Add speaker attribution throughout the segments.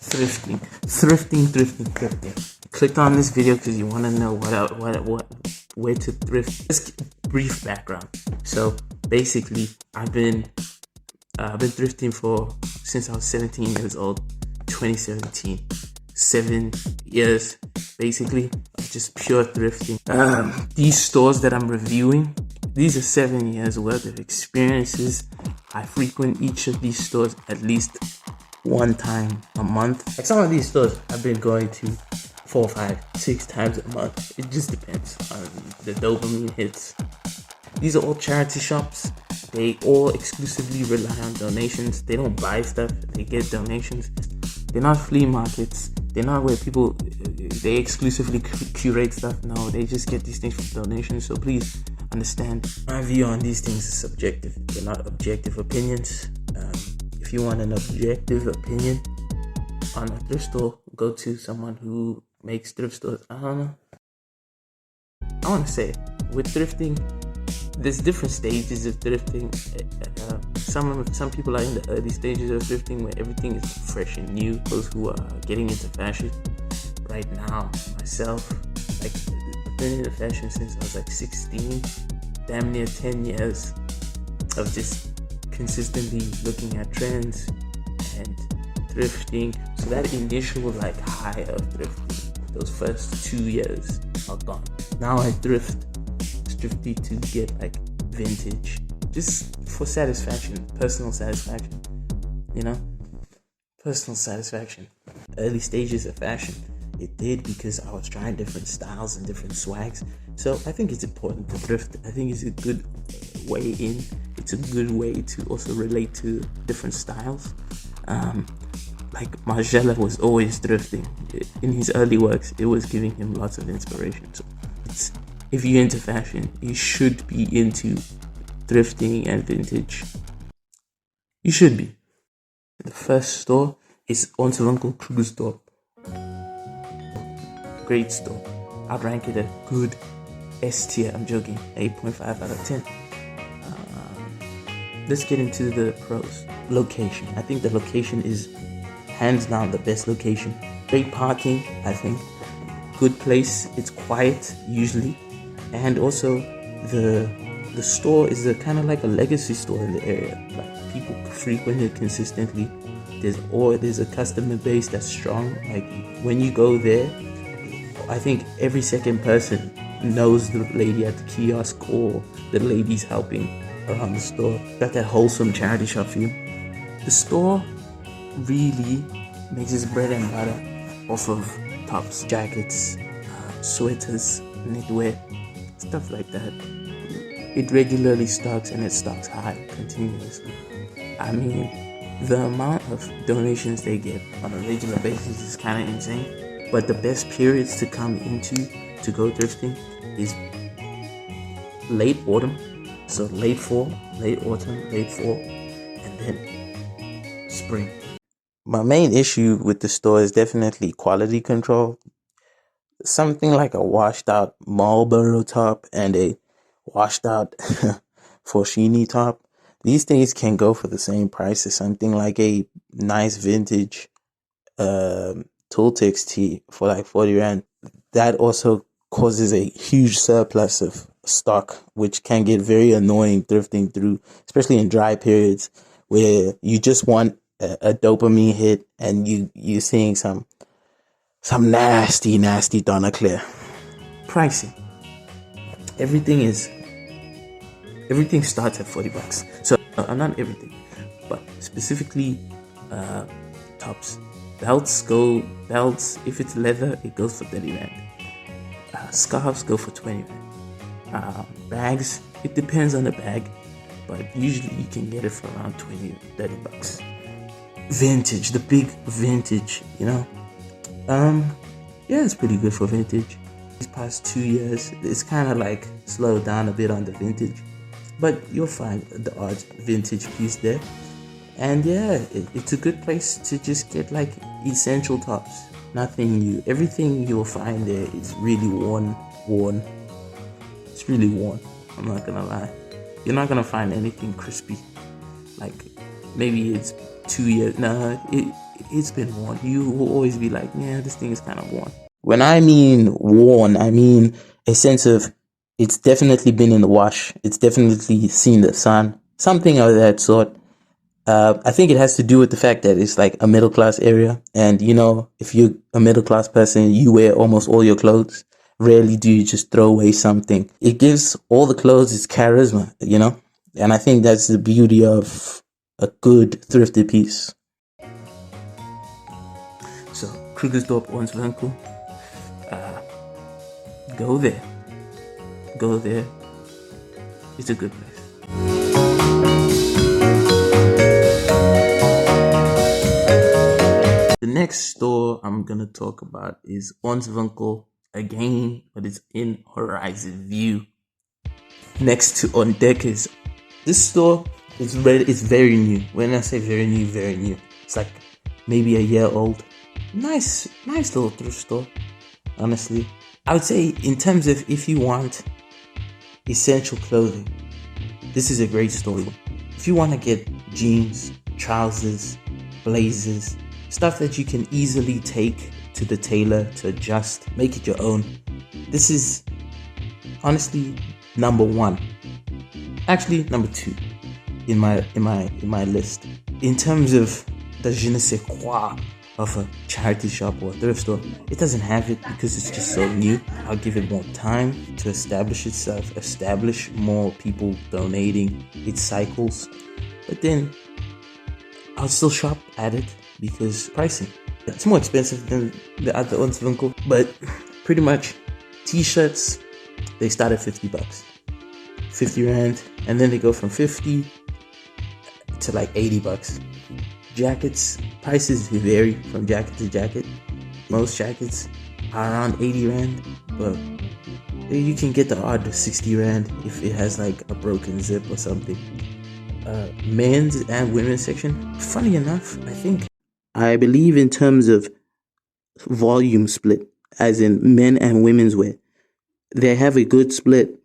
Speaker 1: Thrifting. Clicked on this video because you want to know where to thrift. Just brief background. So basically, I've been thrifting since I was 17 years old, 2017. 7 years basically of just pure thrifting. These stores that I'm reviewing, these are 7 years worth of experiences. I frequent each of these stores at least one time a month. Like some of these stores I've been going to 4, 5, 6 times a month. It just depends on the dopamine hits. These are all charity shops. They all exclusively rely on donations. They don't buy stuff, they get donations. They're not flea markets. They're not where people, they exclusively curate stuff. No, they just get these things from donations. So please understand, my view on these things is subjective. They're not objective opinions. If you want an objective opinion on a thrift store, go to someone who makes thrift stores. I don't know. I want to say, with thrifting, there's different stages of thrifting. Some people are in the early stages of thrifting where everything is fresh and new. Those who are getting into fashion right now, myself, like I've been into fashion since I was like 16, damn near 10 years of just consistently looking at trends and thrifting. So that initial like high of thrifting, those first 2 years are gone. Now I thrift strictly to get like vintage, just for satisfaction, personal satisfaction, personal satisfaction. Early stages of fashion, it did because I was trying different styles and different swags. So I think it's important to thrift. I think it's a good way in. It's a good way to also relate to different styles. Like Margiela was always thrifting. In his early works, it was giving him lots of inspiration. So if you're into fashion, you should be into thrifting and vintage. You should be. The first store is Ons Winkel Krugersdorp. Great store. I'd rank it a good S tier. I'm joking. 8.5 out of 10. Let's get into the pros. Location. I think the location is hands down the best location. Great parking, I think. Good place. It's quiet usually. And also the store is a kind of like a legacy store in the area. Like people frequent it consistently. There's a customer base that's strong. Like when you go there, I think every second person knows the lady at the kiosk or the ladies helping around the store. Got that wholesome charity shop feel. The store really makes its bread and butter off of tops, jackets, sweaters, knitwear, stuff like that. It regularly stocks and it stocks high continuously. I mean, the amount of donations they get on a regular basis is kind of insane. But the best periods to come into to go thrifting is late autumn, so late fall, late autumn, late fall, and then spring. My main issue with the store is definitely quality control. Something like a washed out Marlboro top and a washed out Forshini top. These things can go for the same price as something like a nice vintage Tultex tee for like 40 rand. That also causes a huge surplus of stock, which can get very annoying thrifting through, especially in dry periods where you just want a dopamine hit and you're seeing some nasty Donna Claire. Pricing. Everything starts at $40. So not everything, but specifically tops. Belts, if it's leather, it goes for 30 rand. Scarves go for 20 rand. Bags, it depends on the bag, but usually you can get it for around 20 $30. Vintage, the big vintage, yeah, it's pretty good for vintage. These past 2 years, it's kind of like slowed down a bit on the vintage, but you'll find the odd vintage piece there. And yeah, it's a good place to just get like essential tops. Nothing new. Everything you'll find there is really worn. It's really worn. I'm not gonna lie. You're not gonna find anything crispy. Like maybe it's 2 years. No, it's been worn. You will always be like, yeah, this thing is kind of worn. When I mean worn, I mean a sense of it's definitely been in the wash. It's definitely seen the sun, something of that sort. I think it has to do with the fact that it's like a middle class area. And, you know, if you're a middle class person, you wear almost all your clothes. Rarely do you just throw away something. It gives all the clothes its charisma, you know? And I think that's the beauty of a good thrifted piece. So, Krugersdorp, Ons Winkel. Go there. Go there. It's a good place. The next store I'm gonna talk about is Ons Winkel again, but it's in Horizon View, next to On Deckers. This store is very new. When I say very new, it's like maybe a year old. Nice little thrift store. Honestly, I would say in terms of if you want essential clothing, this is a great store. If you want to get jeans, trousers, blazers, stuff that you can easily take to the tailor to adjust, make it your own, this is honestly number one. Actually, number two in my list. In terms of the je ne sais quoi of a charity shop or a thrift store, it doesn't have it because it's just so new. I'll give it more time to establish itself, establish more people donating, its cycles. But then I'll still shop at it because pricing. It's more expensive than the other Ons Winkel, but pretty much t-shirts, they start at $50. 50 Rand, and then they go from 50 to like $80. Jackets, prices vary from jacket to jacket. Most jackets are around 80 Rand, but you can get the odd 60 Rand if it has like a broken zip or something. Men's and women's section, funny enough, I believe in terms of volume split, as in men and women's wear, they have a good split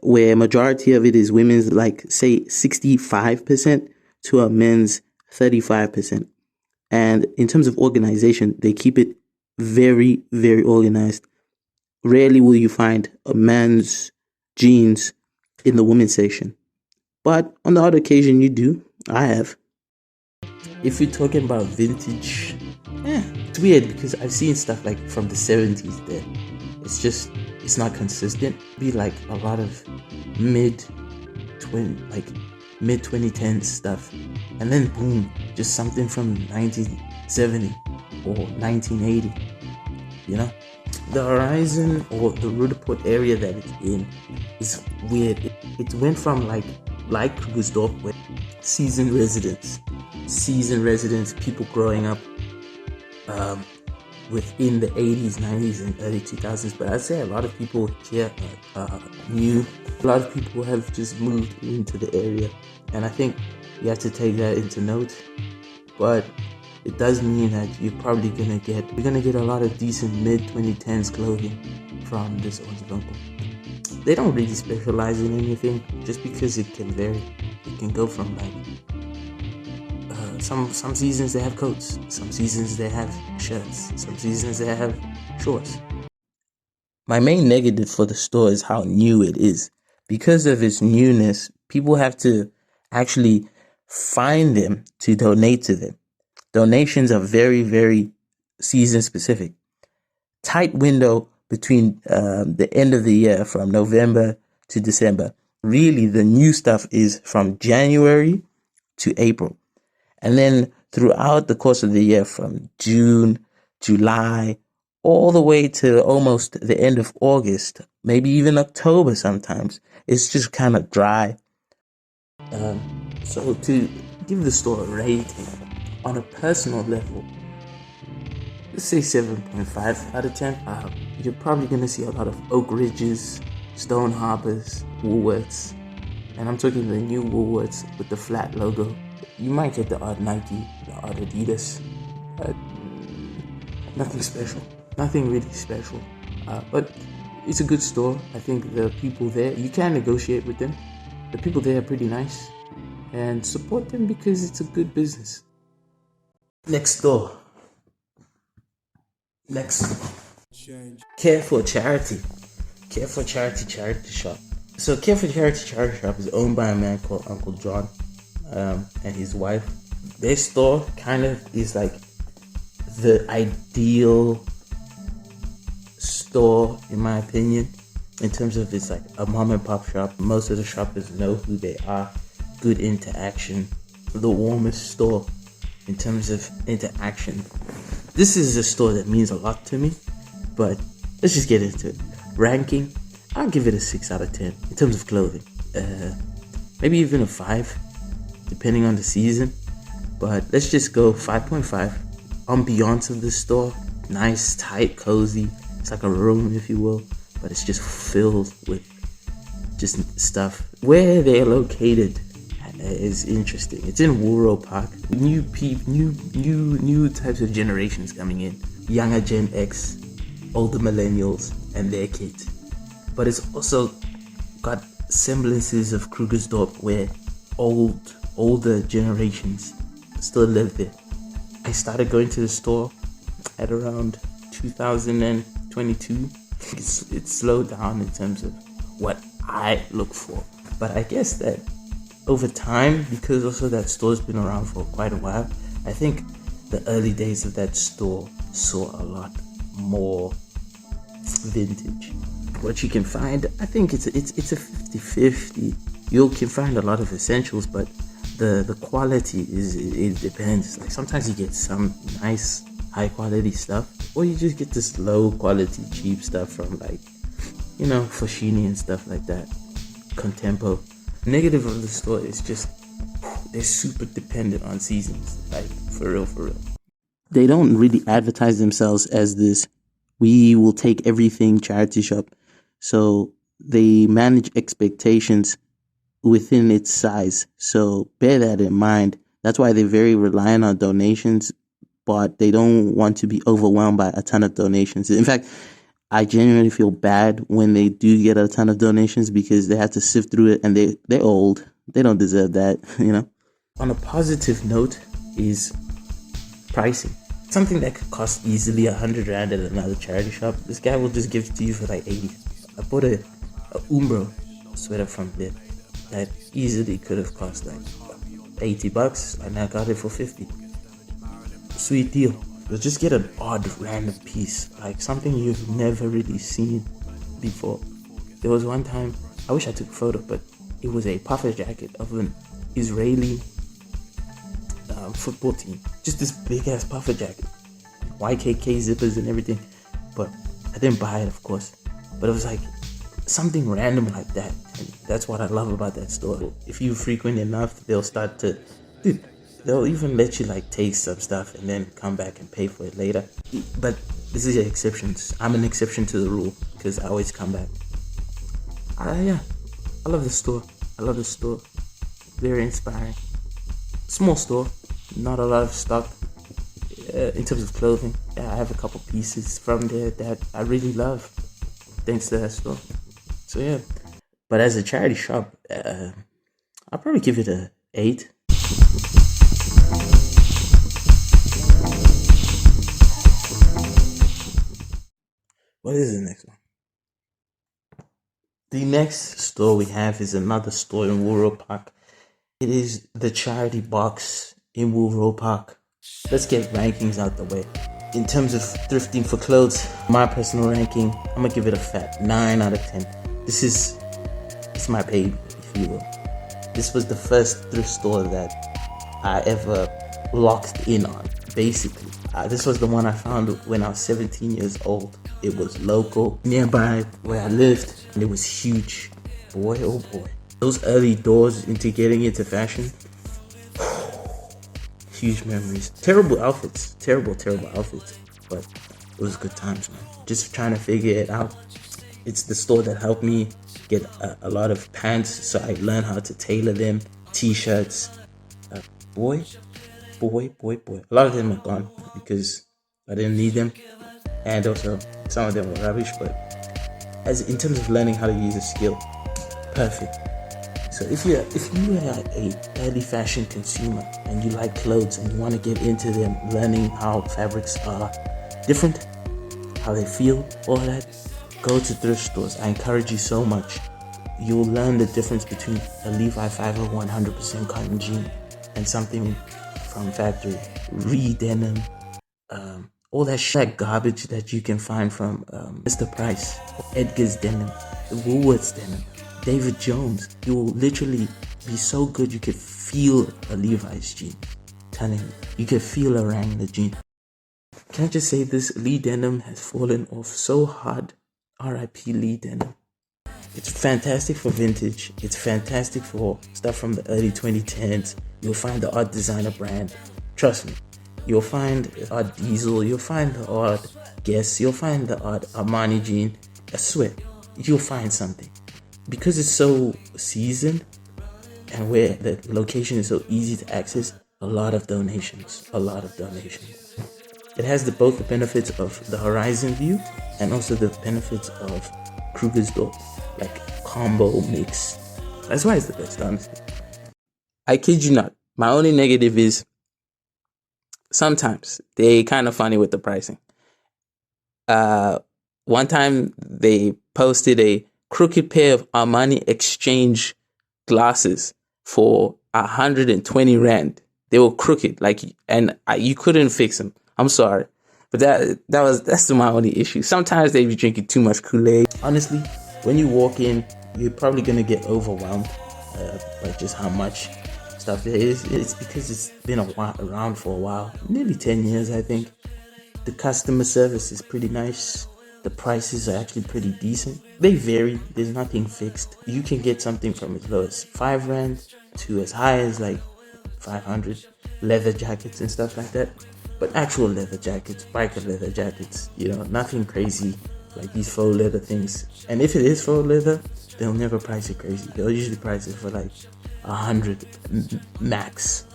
Speaker 1: where majority of it is women's, like say 65% to a men's 35%. And in terms of organization, they keep it very, very organized. Rarely will you find a man's jeans in the women's section, but on the odd occasion you do. I have. If you're talking about vintage, it's weird because I've seen stuff like from the 70s there. It's not consistent. Be like a lot of mid 2010s stuff, and then boom, just something from 1970 or 1980. You know, the Horizon or the Roodepoort area that it's in is weird. It went from like Krugersdorp, where seasoned residents, people growing up within the 80s, 90s, and early 2000s. But I'd say a lot of people here new. A lot of people have just moved into the area, and I think you have to take that into note. But it does mean that you're probably gonna get a lot of decent mid 2010s clothing from this Ons Winkel. They don't really specialize in anything, just because it can vary. It can go from like some seasons they have coats, some seasons they have shirts, some seasons they have shorts. My main negative for the store is how new it is. Because of its newness, people have to actually find them to donate to them. Donations are very, very season specific. Tight window between the end of the year from November to December. Really, the new stuff is from January to April. And then throughout the course of the year, from June, July, all the way to almost the end of August, maybe even October sometimes, it's just kind of dry. So to give the store a rating on a personal level, let's say 7.5 out of 10. You're probably going to see a lot of Oak Ridges, Stone Harbors, Woolworths. And I'm talking the new Woolworths with the flat logo. You might get the odd Nike, the odd Adidas, but nothing special. Nothing really special. But it's a good store. I think the people there, you can negotiate with them. The people there are pretty nice. And support them because it's a good business. Next door. Care for Charity. Care for Charity charity shop. So Care for Charity charity shop is owned by a man called Uncle John and his wife. Their store kind of is like the ideal store, in my opinion, in terms of it's like a mom and pop shop. Most of the shoppers know who they are. Good interaction. The warmest store in terms of interaction. This is a store that means a lot to me, but let's just get into it. Ranking, I'll give it a 6 out of 10 in terms of clothing. Maybe even a 5, depending on the season. But let's just go 5.5. Ambiance of the store, nice, tight, cozy. It's like a room, if you will, but it's just filled with just stuff. Where they're located is interesting. It's in Wilro Park. New types of generations coming in. Younger Gen X, older millennials, and their kids. But it's also got semblances of Krugersdorp where older generations still live there. I started going to the store at around 2022. It's slowed down in terms of what I look for. But I guess that over time, because also that store's been around for quite a while, I think the early days of that store saw a lot more vintage. What you can find, I think it's a 50-50. You can find a lot of essentials, but the quality it depends. Like sometimes you get some nice high quality stuff, or you just get this low quality cheap stuff from like, you know, Foschini and stuff like that. Contempo. Negative of the store is just they're super dependent on seasons. Like for real. They don't really advertise themselves as this we will take everything charity shop. So they manage expectations within its size. So bear that in mind. That's why they're very reliant on donations, but they don't want to be overwhelmed by a ton of donations. In fact, I genuinely feel bad when they do get a ton of donations because they have to sift through it, and they're old. They don't deserve that, you know. On a positive note is pricing. Something that could cost easily 100 rand at another charity shop, this guy will just give it to you for like 80. I bought a Umbro sweater from there that easily could have cost like $80, and I got it for 50. Sweet deal. But just get an odd random piece, like something you've never really seen before. There was one time, I wish I took a photo, but it was a puffer jacket of an Israeli football team. Just this big ass puffer jacket, YKK zippers and everything. But I didn't buy it, of course. But it was like something random like that, and that's what I love about that store. If you frequent enough, they'll start to, dude, they'll even let you like taste some stuff and then come back and pay for it later. But this is exceptions. I'm an exception to the rule because I always come back. Yeah, I love the store. Very inspiring. Small store, not a lot of stock in terms of clothing. Yeah, I have a couple pieces from there that I really love thanks to that store. So yeah, but as a charity shop, I'll probably give it a 8. What is the next one? The next store we have is another store in Wilro Park. It is the Charity Box in Wilro Park. Let's get rankings out the way. In terms of thrifting for clothes, my personal ranking, I'm gonna give it a fat 9 out of 10. It's my baby, if you will. This was the first thrift store that I ever locked in on, basically. This was the one I found when I was 17 years old. It was local, nearby where I lived, and it was huge. Boy, oh boy. Those early doors into getting into fashion, huge memories. Terrible outfits, terrible outfits, but it was good times, man. Just trying to figure it out. It's the store that helped me get a lot of pants, so I learned how to tailor them, t-shirts. Boy. A lot of them are gone because I didn't need them, and also some of them were rubbish, but in terms of learning how to use a skill, perfect. So if you are a early fashion consumer and you like clothes and you want to get into them, learning how fabrics are different, how they feel, all that, go to thrift stores. I encourage you so much. You'll learn the difference between a Levi 501 100% cotton jean and something from factory, denim, all that garbage that you can find from Mr. Price, Edgar's denim, Woolworth's denim, David Jones. You will literally be so good you could feel a Levi's jean. Telling you, you could feel a Wrangler jean. Can I just say this? Lee denim has fallen off so hard. R.I.P. Lee denim. It's fantastic for vintage. It's fantastic for stuff from the early 2010s. You'll find the odd designer brand. Trust me. You'll find the odd Diesel. You'll find the odd Guess. You'll find the odd Armani jean. I swear, you'll find something. Because it's so seasoned and where the location is so easy to access, a lot of donations. It has both the benefits of the horizon view and also the benefits of Krugersdorp, like combo mix. That's why it's the best, honestly. I kid you not. My only negative is sometimes they kind of funny with the pricing. One time they posted a crooked pair of Armani Exchange glasses for 120 Rand. They were crooked, you couldn't fix them. I'm sorry, but that's my only issue. Sometimes they be drinking too much Kool-Aid. Honestly, when you walk in, you're probably gonna get overwhelmed by just how much stuff there is. It's because it's been around for a while, nearly 10 years, I think. The customer service is pretty nice. The prices are actually pretty decent. They vary. There's nothing fixed. You can get something from as low as 5 Rand to as high as like 500. Leather jackets and stuff like that. But actual leather jackets, biker leather jackets, nothing crazy like these faux leather things. And if it is faux leather, they'll never price it crazy. They'll usually price it for like 100 max.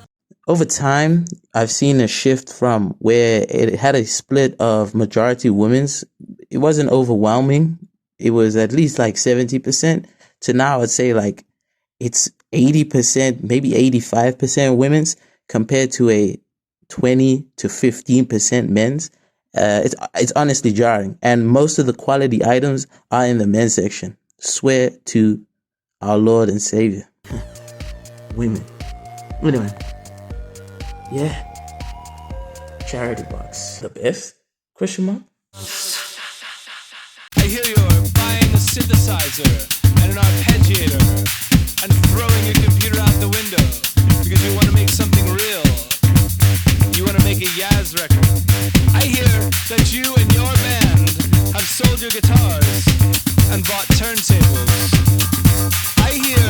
Speaker 1: Over time, I've seen a shift from where it had a split of majority women's. It wasn't overwhelming. It was at least like 70%, to now I'd say like it's 80%, maybe 85% women's compared to a 20 to 15% men's. It's honestly jarring. And most of the quality items are in the men's section. Swear to our Lord and Savior. Women. Anyway. Yeah. Charity box. The best? Question mark?
Speaker 2: I hear you're buying a synthesizer and an arpeggiator and throwing your computer out the window because you want to make something real. You want to make a Yaz record. I hear that you and your band have sold your guitars and bought turntables. I hear